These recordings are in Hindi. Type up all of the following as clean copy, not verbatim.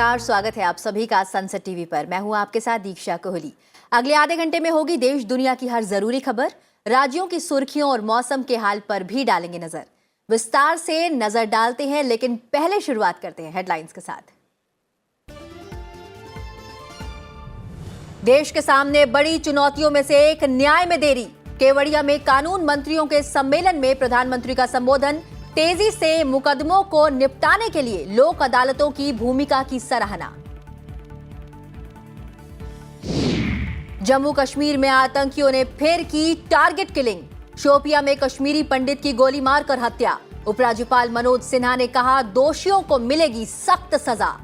नमस्कार, स्वागत है आप सभी का सनसेट टीवी पर। मैं हूं आपके साथ दीक्षा कोहली। अगले आधे घंटे में होगी देश दुनिया की हर जरूरी खबर, राज्यों की सुर्खियों और मौसम के हाल पर भी डालेंगे नजर। विस्तार से नजर डालते हैं, लेकिन पहले शुरुआत करते हैं हेडलाइंस के साथ। देश के सामने बड़ी चुनौतियों में से एक न्याय में देरी। केवड़िया में कानून मंत्रियों के सम्मेलन में प्रधानमंत्री का संबोधन। तेजी से मुकदमों को निपटाने के लिए लोक अदालतों की भूमिका की सराहना। जम्मू कश्मीर में आतंकियों ने फिर की टारगेट किलिंग। शोपिया में कश्मीरी पंडित की गोली मारकर हत्या। उपराज्यपाल मनोज सिन्हा ने कहा, दोषियों को मिलेगी सख्त सजा।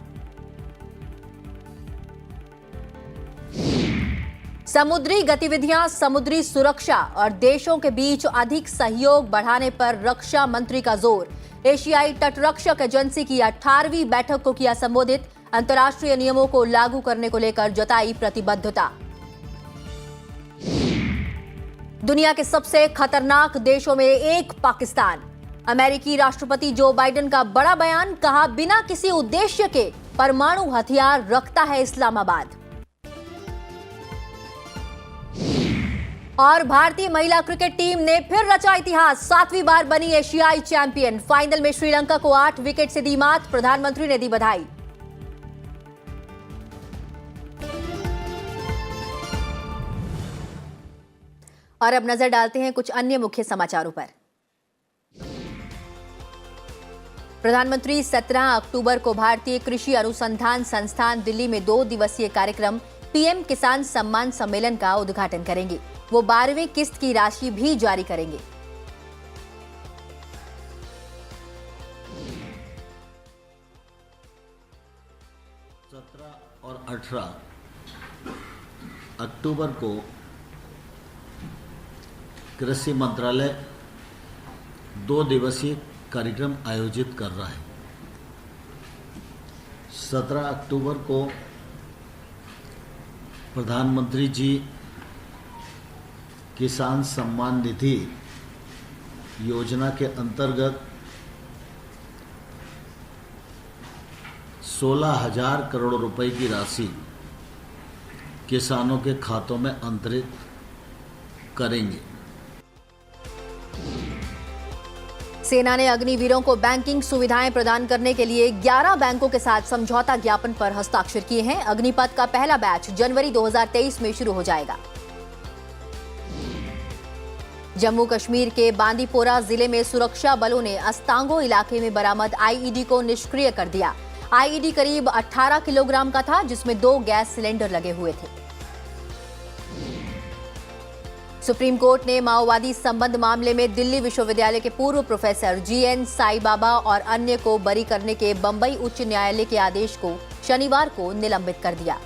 समुद्री गतिविधियां, समुद्री सुरक्षा और देशों के बीच अधिक सहयोग बढ़ाने पर रक्षा मंत्री का जोर। एशियाई तटरक्षक एजेंसी की 18वीं बैठक को किया संबोधित। अंतर्राष्ट्रीय नियमों को लागू करने को लेकर जताई प्रतिबद्धता। दुनिया के सबसे खतरनाक देशों में एक पाकिस्तान। अमेरिकी राष्ट्रपति जो बाइडेन का बड़ा बयान, कहा बिना किसी उद्देश्य के परमाणु हथियार रखता है इस्लामाबाद। और भारतीय महिला क्रिकेट टीम ने फिर रचा इतिहास, 7वीं बार बनी एशियाई चैंपियन। फाइनल में श्रीलंका को 8 विकेट से दी मात। प्रधानमंत्री ने दी बधाई। और अब नजर डालते हैं कुछ अन्य मुख्य समाचारों पर। प्रधानमंत्री 17 अक्टूबर को भारतीय कृषि अनुसंधान संस्थान दिल्ली में 2 दिवसीय कार्यक्रम पीएम किसान सम्मान सम्मेलन का उद्घाटन करेंगे। वो 12वीं किस्त की राशि भी जारी करेंगे। और 18 अक्टूबर को कृषि मंत्रालय 2 दिवसीय कार्यक्रम आयोजित कर रहा है। 17 अक्टूबर को प्रधानमंत्री जी किसान सम्मान निधि योजना के अंतर्गत 16,000 करोड़ रुपए की राशि किसानों के खातों में अंतरित करेंगे। सेना ने अग्निवीरों को बैंकिंग सुविधाएं प्रदान करने के लिए 11 बैंकों के साथ समझौता ज्ञापन पर हस्ताक्षर किए हैं। अग्निपथ का पहला बैच जनवरी 2023 में शुरू हो जाएगा। जम्मू कश्मीर के बांदीपोरा जिले में सुरक्षा बलों ने अस्तांगो इलाके में बरामद आईईडी को निष्क्रिय कर दिया। आईईडी करीब 18 किलोग्राम का था, जिसमें 2 गैस सिलेंडर लगे हुए थे। सुप्रीम कोर्ट ने माओवादी संबंध मामले में दिल्ली विश्वविद्यालय के पूर्व प्रोफेसर जीएन साई बाबा और अन्य को बरी करने के बंबई उच्च न्यायालय के आदेश को शनिवार को निलंबित कर दिया।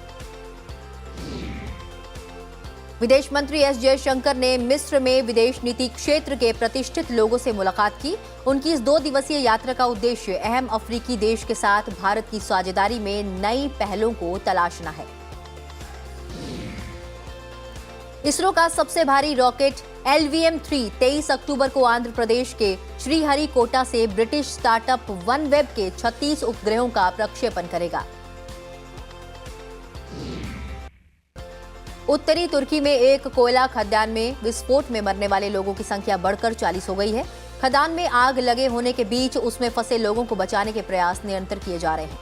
विदेश मंत्री एस जयशंकर ने मिस्र में विदेश नीति क्षेत्र के प्रतिष्ठित लोगों से मुलाकात की। उनकी इस 2 दिवसीय यात्रा का उद्देश्य अहम अफ्रीकी देश के साथ भारत की साझेदारी में नई पहलों को तलाशना है। इसरो का सबसे भारी रॉकेट LVM-3 23 अक्टूबर को आंध्र प्रदेश के श्रीहरिकोटा से ब्रिटिश स्टार्टअप वनवेब के 36 उपग्रहों का प्रक्षेपण करेगा। उत्तरी तुर्की में एक कोयला खदान में विस्फोट में मरने वाले लोगों की संख्या बढ़कर 40 हो गई है। खदान में आग लगे होने के बीच उसमें फंसे लोगों को बचाने के प्रयास निरंतर किए जा रहे हैं।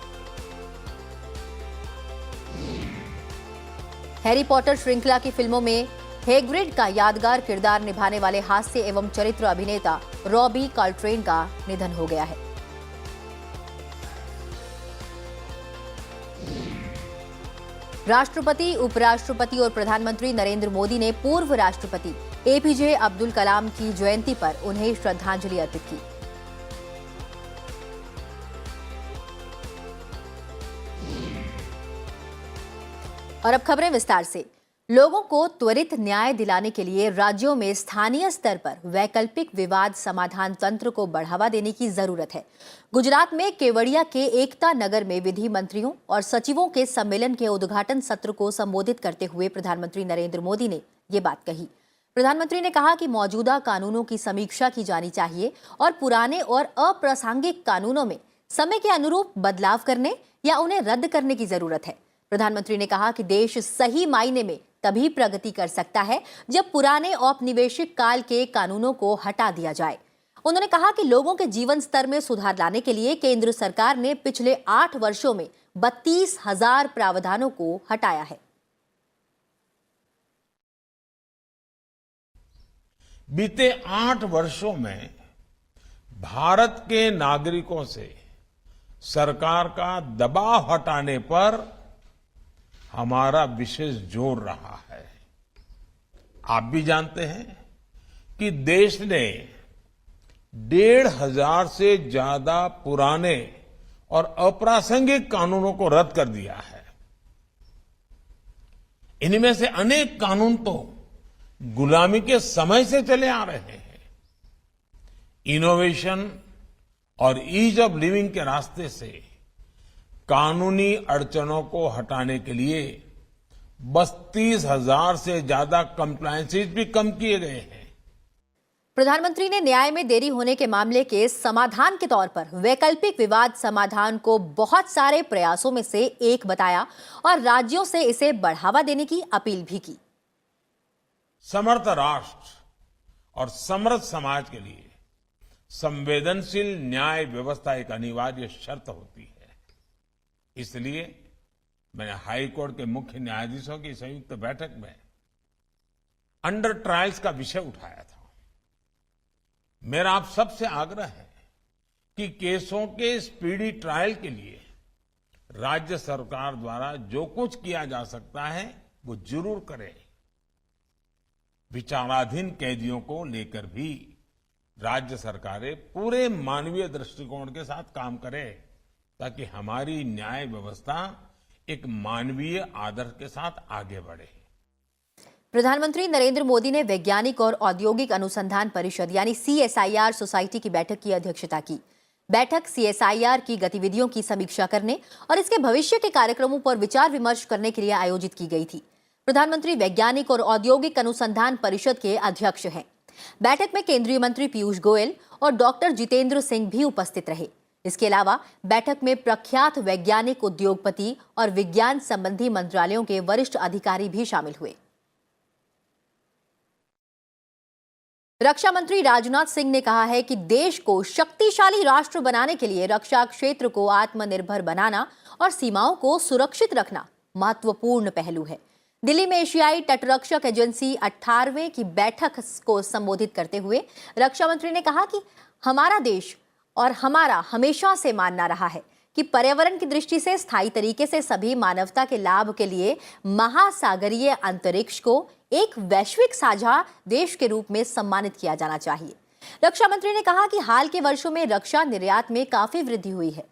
हैरी पॉटर श्रृंखला की फिल्मों में हैग्रिड का यादगार किरदार निभाने वाले हास्य एवं चरित्र अभिनेता रॉबी कॉल्ट्रेन का निधन हो गया है। राष्ट्रपति, उपराष्ट्रपति और प्रधानमंत्री नरेंद्र मोदी ने पूर्व राष्ट्रपति एपीजे अब्दुल कलाम की जयंती पर उन्हें श्रद्धांजलि अर्पित की। और अब खबरें विस्तार से। लोगों को त्वरित न्याय दिलाने के लिए राज्यों में स्थानीय स्तर पर वैकल्पिक विवाद समाधान तंत्र को बढ़ावा देने की जरूरत है। गुजरात में केवड़िया के एकता नगर में विधि मंत्रियों और सचिवों के सम्मेलन के उद्घाटन सत्र को संबोधित करते हुए प्रधानमंत्री नरेंद्र मोदी ने ये बात कही। प्रधानमंत्री ने कहा कि मौजूदा कानूनों की समीक्षा की जानी चाहिए और पुराने और अप्रासंगिक कानूनों में समय के अनुरूप बदलाव करने या उन्हें रद्द करने की जरूरत है। प्रधानमंत्री ने कहा कि देश सही मायने में तभी प्रगति कर सकता है जब पुराने औपनिवेशिक काल के कानूनों को हटा दिया जाए। उन्होंने कहा कि लोगों के जीवन स्तर में सुधार लाने के लिए केंद्र सरकार ने पिछले 8 वर्षों में 32,000 प्रावधानों को हटाया है। बीते 8 वर्षों में भारत के नागरिकों से सरकार का दबाव हटाने पर हमारा विशेष जोर रहा है। आप भी जानते हैं कि देश ने 1,500 से ज्यादा पुराने और अप्रासंगिक कानूनों को रद्द कर दिया है। इनमें से अनेक कानून तो गुलामी के समय से चले आ रहे हैं। इनोवेशन और ईज ऑफ लिविंग के रास्ते से कानूनी अड़चनों को हटाने के लिए 32,000 से ज्यादा कंप्लायंसेस भी कम किए गए हैं। प्रधानमंत्री ने न्याय में देरी होने के मामले के समाधान के तौर पर वैकल्पिक विवाद समाधान को बहुत सारे प्रयासों में से एक बताया और राज्यों से इसे बढ़ावा देने की अपील भी की। समर्थ राष्ट्र और समृद्ध समाज के लिए संवेदनशील न्याय व्यवस्था एक अनिवार्य शर्त होती है। इसलिए मैंने हाई कोर्ट के मुख्य न्यायाधीशों की संयुक्त बैठक में अंडर ट्रायल्स का विषय उठाया था। मेरा आप सबसे आग्रह है कि केसों के स्पीडी ट्रायल के लिए राज्य सरकार द्वारा जो कुछ किया जा सकता है वो जरूर करें। विचाराधीन कैदियों को लेकर भी राज्य सरकारें पूरे मानवीय दृष्टिकोण के साथ काम करें ताकि हमारी न्याय व्यवस्था एक मानवीय आदर्श के साथ आगे बढ़े। प्रधानमंत्री नरेंद्र मोदी ने वैज्ञानिक और औद्योगिक अनुसंधान परिषद यानी CSIR सोसाइटी की बैठक की अध्यक्षता की। बैठक CSIR की गतिविधियों की समीक्षा करने और इसके भविष्य के कार्यक्रमों पर विचार विमर्श करने के लिए आयोजित की गई थी। प्रधानमंत्री वैज्ञानिक और औद्योगिक अनुसंधान परिषद के अध्यक्ष हैं। बैठक में केंद्रीय मंत्री पीयूष गोयल और डॉक्टर जितेंद्र सिंह भी उपस्थित रहे। इसके अलावा बैठक में प्रख्यात वैज्ञानिक, उद्योगपति और विज्ञान संबंधी मंत्रालयों के वरिष्ठ अधिकारी भी शामिल हुए। रक्षा मंत्री राजनाथ सिंह ने कहा है कि देश को शक्तिशाली राष्ट्र बनाने के लिए रक्षा क्षेत्र को आत्मनिर्भर बनाना और सीमाओं को सुरक्षित रखना महत्वपूर्ण पहलू है। दिल्ली में एशियाई तटरक्षक एजेंसी 18वें की बैठक को संबोधित करते हुए रक्षा मंत्री ने कहा कि हमारा देश और हमारा हमेशा से मानना रहा है कि पर्यावरण की दृष्टि से स्थायी तरीके से सभी मानवता के लाभ के लिए महासागरीय अंतरिक्ष को एक वैश्विक साझा देश के रूप में सम्मानित किया जाना चाहिए। रक्षा मंत्री ने कहा कि हाल के वर्षों में रक्षा निर्यात में काफी वृद्धि हुई है।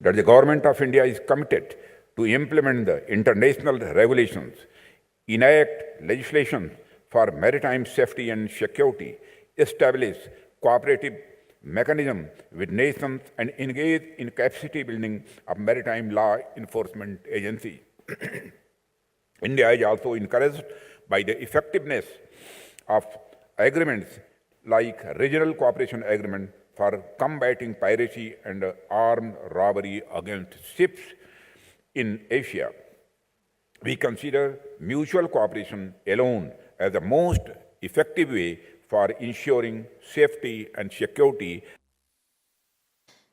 That the government of India is committed to implement the international regulations, enact legislation for maritime safety and security, establish cooperative mechanism with nations and engage in capacity building of maritime law enforcement agencies. India is also encouraged by the effectiveness of agreements like Regional Cooperation Agreement for combating piracy and armed robbery against ships in Asia. We consider mutual cooperation alone as the most effective way for ensuring safety and security.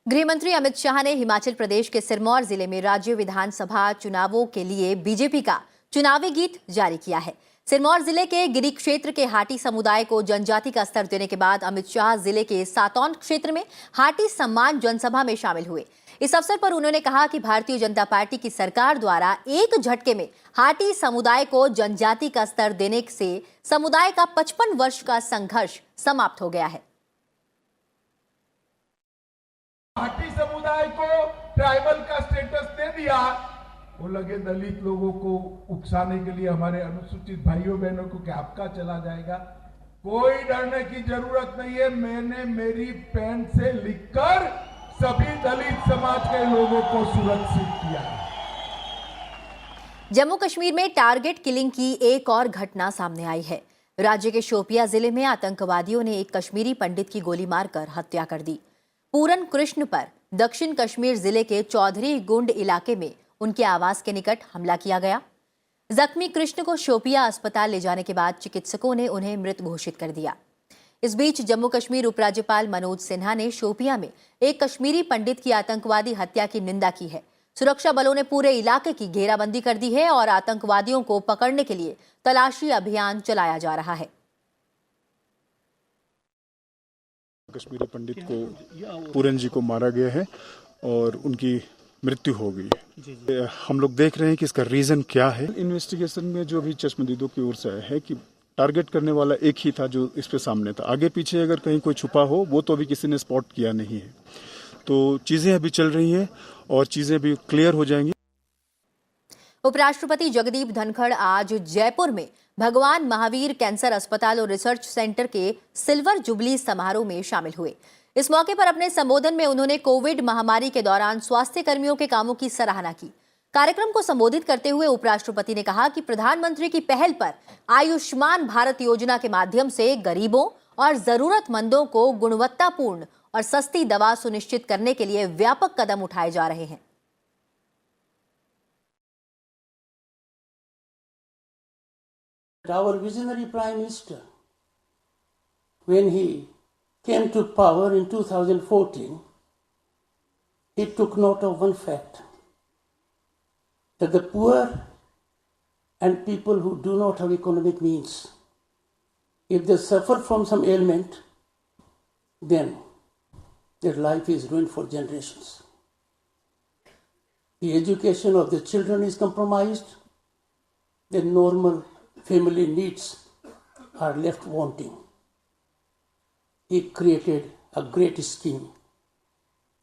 गृह मंत्री अमित शाह ने हिमाचल प्रदेश के सिरमौर जिले में राज्य विधानसभा चुनावों के लिए बीजेपी का चुनावी गीत जारी किया है। सिरमौर जिले के गिरी क्षेत्र के हाटी समुदाय को जनजाति का स्तर देने के बाद अमित शाह जिले के सातौन क्षेत्र में हाटी सम्मान जनसभा में शामिल हुए। इस अवसर पर उन्होंने कहा कि भारतीय जनता पार्टी की सरकार द्वारा एक झटके में हाटी समुदाय को जनजाति का स्तर देने से समुदाय का 55 वर्ष का संघर्ष समाप्त हो गया है। हाटी समुदाय को ट्राइबल का स्टेटस दे दिया, वो लगे दलित लोगों को उकसाने के लिए, हमारे अनुसूचित भाइयों बहनों को कि आपका चला जाएगा। कोई डरने की जरूरत नहीं है। मैंने मेरी पेन से लिखकर सभी दलित समाज के लोगों को सुरक्षित किया। जम्मू कश्मीर में टारगेट किलिंग की एक और घटना सामने आई है। राज्य के शोपिया जिले में आतंकवादियों ने एक कश्मीरी पंडित की गोली मारकर हत्या कर दी। पूरन कृष्ण पर दक्षिण कश्मीर जिले के चौधरी गुंड इलाके में उनके आवास के निकट हमला किया गया। जख्मी कृष्ण को शोपिया अस्पताल ले जाने के बाद चिकित्सकों ने उन्हें मृत घोषित कर दिया। इस बीच जम्मू कश्मीर उपराज्यपाल मनोज सिन्हा ने शोपिया में एक कश्मीरी पंडित की आतंकवादी हत्या की निंदा की है। सुरक्षा बलों ने पूरे इलाके की घेराबंदी कर दी है और आतंकवादियों को पकड़ने के लिए तलाशी अभियान चलाया जा रहा है। कश्मीरी पंडित को पूरन जी को मारा गया है और उनकी मृत्यु हो गई है। हम लोग देख रहे हैं कि इसका रीजन क्या है। इन्वेस्टिगेशन में जो भी चश्मदीदों की ओर से आया है कि टारगेट करने वाला एक ही था जो इस पे सामने था। आगे पीछे अगर कहीं कोई छुपा हो वो तो अभी किसी ने स्पॉट किया नहीं है। तो चीजें अभी चल रही हैं और चीजें अभी क्लियर हो जाएंगी। उपराष्ट्रपति जगदीप धनखड़ आज जयपुर में भगवान महावीर कैंसर अस्पताल और रिसर्च सेंटर के सिल्वर जुबली समारोह में शामिल हुए। इस मौके पर अपने संबोधन में उन्होंने कोविड महामारी के दौरान स्वास्थ्य कर्मियों के कामों की सराहना की। कार्यक्रम को संबोधित करते हुए उपराष्ट्रपति ने कहा कि प्रधानमंत्री की पहल पर आयुष्मान भारत योजना के माध्यम से गरीबों और जरूरतमंदों को गुणवत्तापूर्ण और सस्ती दवा सुनिश्चित करने के लिए व्यापक कदम उठाए जा रहे हैं। Our visionary Prime Minister, when he came to power in 2014, he took note of one fact, that the poor and people who do not have economic means, if they suffer from some ailment, then their life is ruined for generations. The education of the children is compromised, the normal family needs are left wanting. He created a great scheme,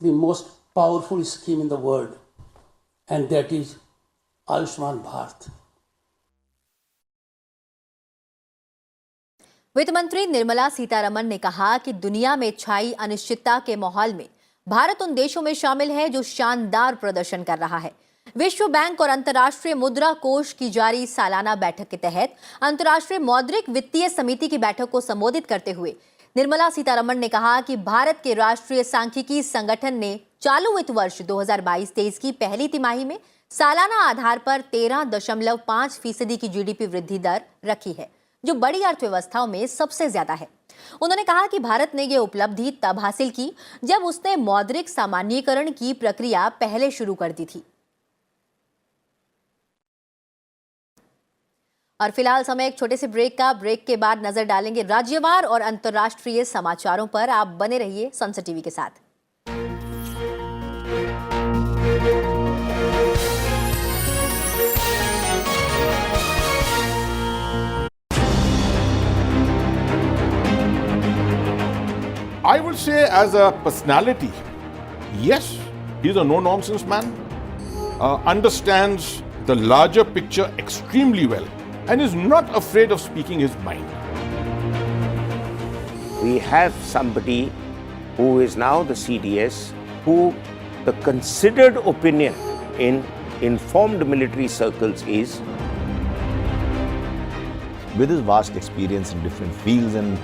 the most powerful scheme in the world, and that is Ayushman Bharat. वित्त मंत्री निर्मला सीतारमण ने कहा कि दुनिया में छाई अनिश्चितता के माहौल में भारत उन देशों में शामिल है जो शानदार प्रदर्शन कर रहा है। विश्व बैंक और अंतर्राष्ट्रीय मुद्रा कोष की जारी सालाना बैठक के तहत अंतर्राष्ट्रीय मौद्रिक वित्तीय समिति की बैठक को संबोधित करते हुए निर्मला सीतारमण ने कहा कि भारत के राष्ट्रीय सांख्यिकी संगठन ने चालू वित्त वर्ष 2022-23 की पहली तिमाही में सालाना आधार पर 13.5% की जीडीपी वृद्धि दर रखी है, जो बड़ी अर्थव्यवस्थाओं में सबसे ज्यादा है। उन्होंने कहा कि भारत ने यह उपलब्धि तब हासिल की जब उसने मौद्रिक सामान्यीकरण की प्रक्रिया पहले शुरू कर दी थी। और फिलहाल समय एक छोटे से ब्रेक का। ब्रेक के बाद नजर डालेंगे राज्यवार और अंतर्राष्ट्रीय समाचारों पर। आप बने रहिए सनसद टीवी के साथ। I will say, as a personality, yes, he's a no-nonsense man, understands the larger picture extremely well, and is not afraid of speaking his mind. We have somebody who is now the CDS, who the considered opinion in informed military circles is, with his vast experience in different fields and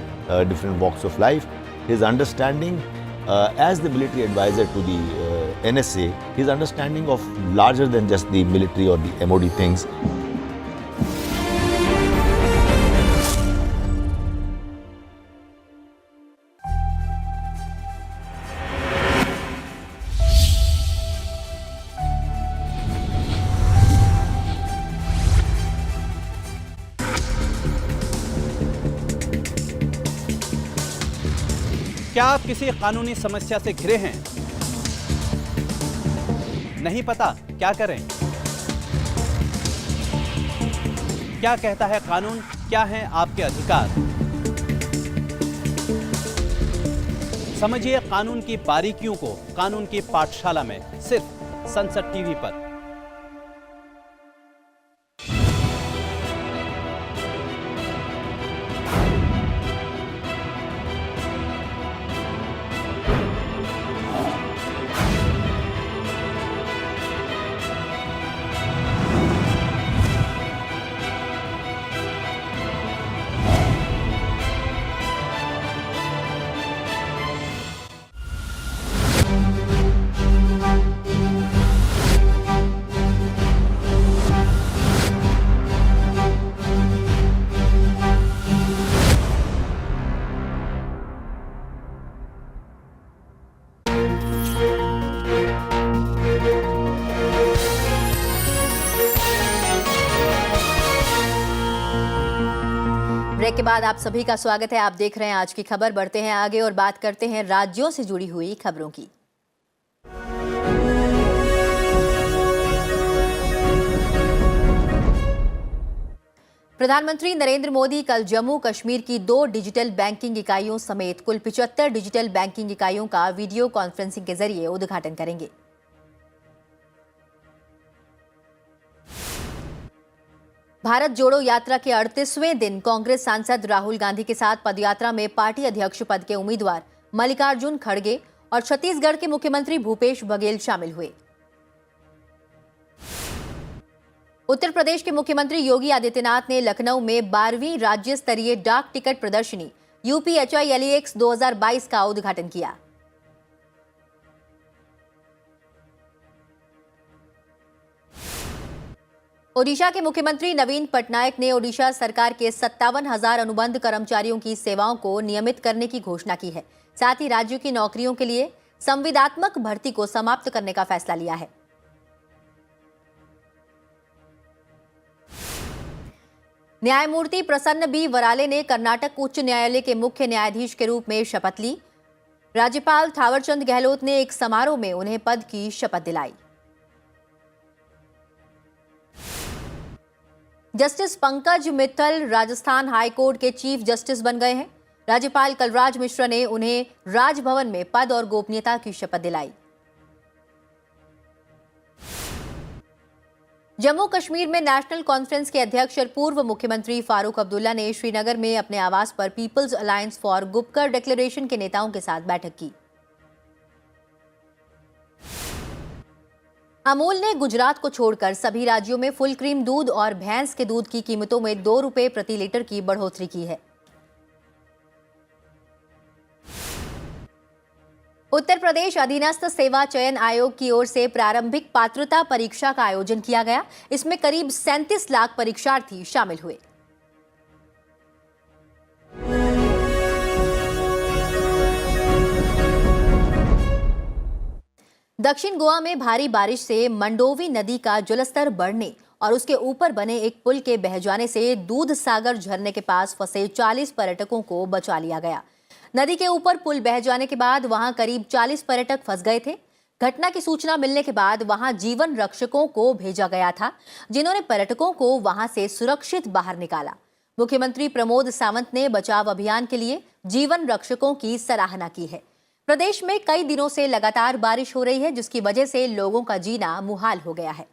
different walks of life, his understanding as the military advisor to the NSA, his understanding of larger than just the military or the MOD things. क्या आप किसी कानूनी समस्या से घिरे हैं? नहीं पता क्या करें? क्या कहता है कानून? क्या हैं आपके अधिकार? समझिए कानून की बारीकियों को कानून की पाठशाला में, सिर्फ सनसद टीवी पर। ब्रेक के बाद आप सभी का स्वागत है। आप देख रहे हैं आज की खबर। बढ़ते हैं आगे और बात करते हैं राज्यों से जुड़ी हुई खबरों की। प्रधानमंत्री नरेंद्र मोदी कल जम्मू कश्मीर की 2 डिजिटल बैंकिंग इकाइयों समेत कुल 75 डिजिटल बैंकिंग इकाइयों का वीडियो कॉन्फ्रेंसिंग के जरिए उद्घाटन करेंगे। भारत जोड़ो यात्रा के 38वें दिन कांग्रेस सांसद राहुल गांधी के साथ पदयात्रा में पार्टी अध्यक्ष पद के उम्मीदवार मल्लिकार्जुन खड़गे और छत्तीसगढ़ के मुख्यमंत्री भूपेश बघेल शामिल हुए। उत्तर प्रदेश के मुख्यमंत्री योगी आदित्यनाथ ने लखनऊ में 12वीं राज्य स्तरीय डाक टिकट प्रदर्शनी UPHI-LEX 2022 का उद्घाटन किया। ओडिशा के मुख्यमंत्री नवीन पटनायक ने ओडिशा सरकार के 57,000 अनुबंध कर्मचारियों की सेवाओं को नियमित करने की घोषणा की है। साथ ही राज्यों की नौकरियों के लिए संविदात्मक भर्ती को समाप्त करने का फैसला लिया है। न्यायमूर्ति प्रसन्न बी वराले ने कर्नाटक उच्च न्यायालय के मुख्य न्यायाधीश के रूप में शपथ ली। राज्यपाल थावरचंद गहलोत ने एक समारोह में उन्हें पद की शपथ दिलाई। जस्टिस पंकज मित्तल राजस्थान हाईकोर्ट के चीफ जस्टिस बन गए हैं। राज्यपाल कलराज मिश्र ने उन्हें राजभवन में पद और गोपनीयता की शपथ दिलाई। जम्मू कश्मीर में नेशनल कॉन्फ्रेंस के अध्यक्ष और पूर्व मुख्यमंत्री फारूक अब्दुल्ला ने श्रीनगर में अपने आवास पर people's alliance for Gupkar declaration के नेताओं के साथ बैठक की। अमूल ने गुजरात को छोड़कर सभी राज्यों में फुल क्रीम दूध और भैंस के दूध की कीमतों में 2 रुपए प्रति लीटर की बढ़ोतरी की है। उत्तर प्रदेश अधीनस्थ सेवा चयन आयोग की ओर से प्रारंभिक पात्रता परीक्षा का आयोजन किया गया। इसमें करीब 37 लाख परीक्षार्थी शामिल हुए। दक्षिण गोवा में भारी बारिश से मंडोवी नदी का जलस्तर बढ़ने और उसके ऊपर बने एक पुल के बह जाने से दूध सागर झरने के पास फंसे 40 पर्यटकों को बचा लिया गया। नदी के ऊपर पुल बह जाने के बाद वहां करीब 40 पर्यटक फंस गए थे। घटना की सूचना मिलने के बाद वहां जीवन रक्षकों को भेजा गया था, जिन्होंने पर्यटकों को वहां से सुरक्षित बाहर निकाला। मुख्यमंत्री प्रमोद सावंत ने बचाव अभियान के लिए जीवन रक्षकों की सराहना की है। प्रदेश में कई दिनों से लगातार बारिश हो रही है, जिसकी वजह से लोगों का जीना मुहाल हो गया है।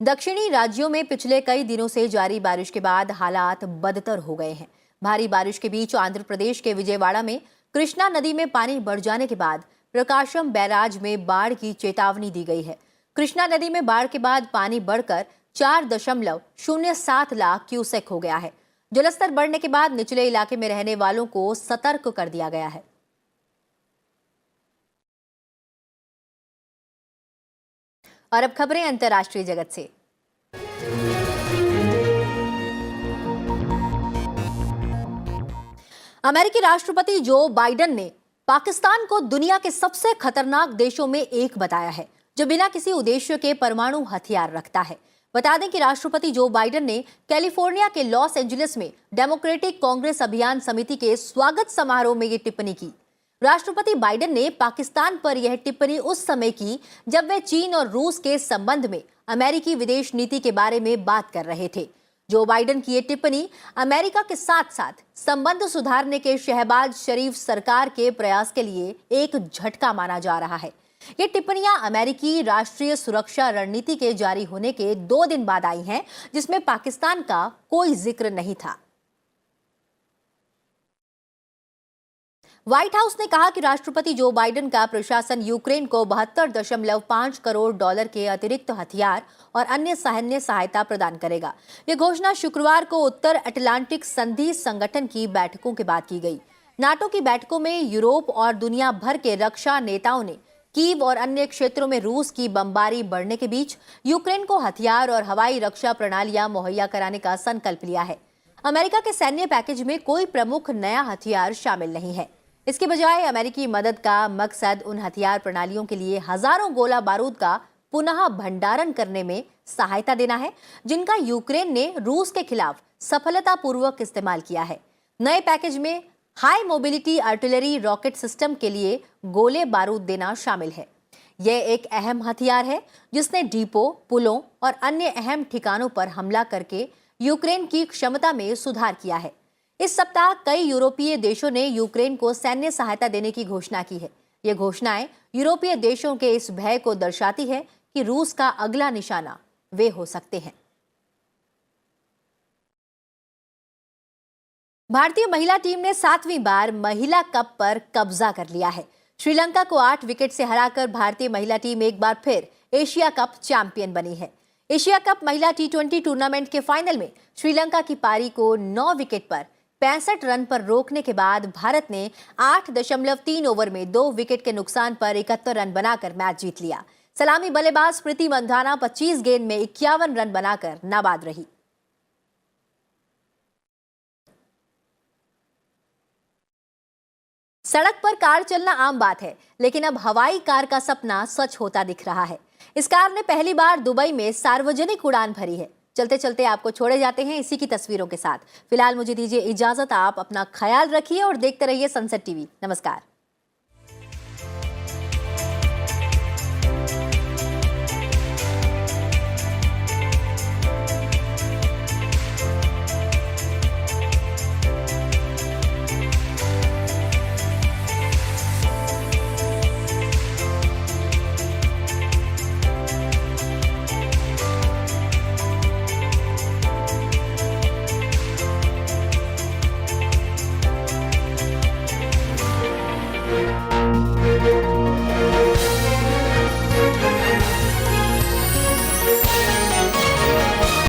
दक्षिणी राज्यों में पिछले कई दिनों से जारी बारिश के बाद हालात बदतर हो गए हैं। भारी बारिश के बीच आंध्र प्रदेश के विजयवाड़ा में कृष्णा नदी में पानी बढ़ जाने के बाद प्रकाशम बैराज में बाढ़ की चेतावनी दी गई है। कृष्णा नदी में बाढ़ के बाद पानी बढ़कर 4.07 लाख क्यूसेक हो गया है। जलस्तर बढ़ने के बाद निचले इलाके में रहने वालों को सतर्क कर दिया गया है। और अब खबरें अंतर्राष्ट्रीय जगत से। अमेरिकी राष्ट्रपति जो बाइडेन ने पाकिस्तान को दुनिया के सबसे खतरनाक देशों में एक बताया है, जो बिना किसी उद्देश्य के परमाणु हथियार रखता है। बता दें कि राष्ट्रपति जो बाइडेन ने कैलिफोर्निया के लॉस एंजलिस में डेमोक्रेटिक कांग्रेस अभियान समिति के स्वागत समारोह में ये टिप्पणी की। राष्ट्रपति बाइडेन ने पाकिस्तान पर यह टिप्पणी उस समय की जब वे चीन और रूस के संबंध में अमेरिकी विदेश नीति के बारे में बात कर रहे थे। जो बाइडेन की ये टिप्पणी अमेरिका के साथ साथ संबंध सुधारने के शहबाज शरीफ सरकार के प्रयास के लिए एक झटका माना जा रहा है। ये टिप्पणियां अमेरिकी राष्ट्रीय सुरक्षा रणनीति के जारी होने के 2 दिन बाद आई हैं, जिसमें पाकिस्तान का कोई जिक्र नहीं था। व्हाइट हाउस ने कहा कि राष्ट्रपति जो बाइडेन का प्रशासन यूक्रेन को 72.5 करोड़ डॉलर के अतिरिक्त हथियार और अन्य सैन्य सहायता प्रदान करेगा। यह घोषणा शुक्रवार को उत्तर अटलांटिक संधि संगठन की बैठकों के बाद की गई। नाटो की बैठकों में यूरोप और दुनिया भर के रक्षा नेताओं ने कीव और अन्य क्षेत्रों में रूस की बमबारी बढ़ने के बीच यूक्रेन को हथियार और हवाई रक्षा प्रणालियां मुहैया कराने का संकल्प लिया है। अमेरिका के सैन्य पैकेज में कोई प्रमुख नया हथियार शामिल नहीं है। इसके बजाय अमेरिकी मदद का मकसद उन हथियार प्रणालियों के लिए हजारों गोला बारूद का पुनः भंडारण करने में सहायता देना है, जिनका यूक्रेन ने रूस के खिलाफ सफलतापूर्वक इस्तेमाल किया है। नए पैकेज में high mobility artillery rocket system के लिए गोले बारूद देना शामिल है। यह एक अहम हथियार है जिसने डिपो, पुलों और अन्य अहम ठिकानों पर हमला करके यूक्रेन की क्षमता में सुधार किया है। इस सप्ताह कई यूरोपीय देशों ने यूक्रेन को सैन्य सहायता देने की घोषणा की है। ये घोषणाएं यूरोपीय देशों के इस भय को दर्शाती है कि रूस का अगला निशाना वे हो सकते हैं। भारतीय महिला टीम ने 7वीं बार महिला कप पर कब्जा कर लिया है। श्रीलंका को 8 विकेट से हराकर भारतीय महिला टीम एक बार फिर एशिया कप चैंपियन बनी है। एशिया कप महिला T20 टूर्नामेंट के फाइनल में श्रीलंका की पारी को 9 विकेट पर 65 रन पर रोकने के बाद भारत ने 8.3 ओवर में 2 विकेट के नुकसान पर 71 रन बनाकर मैच जीत लिया। सलामी बल्लेबाज स्मृति मंधाना 25 गेंद में 51 रन बनाकर नाबाद रही। सड़क पर कार चलना आम बात है, लेकिन अब हवाई कार का सपना सच होता दिख रहा है। इस कार ने पहली बार दुबई में सार्वजनिक उड़ान भरी है। चलते चलते आपको छोड़े जाते हैं इसी की तस्वीरों के साथ। फिलहाल मुझे दीजिए इजाजत। आप अपना ख्याल रखिए और देखते रहिए सनसेट टीवी। नमस्कार। Thank you.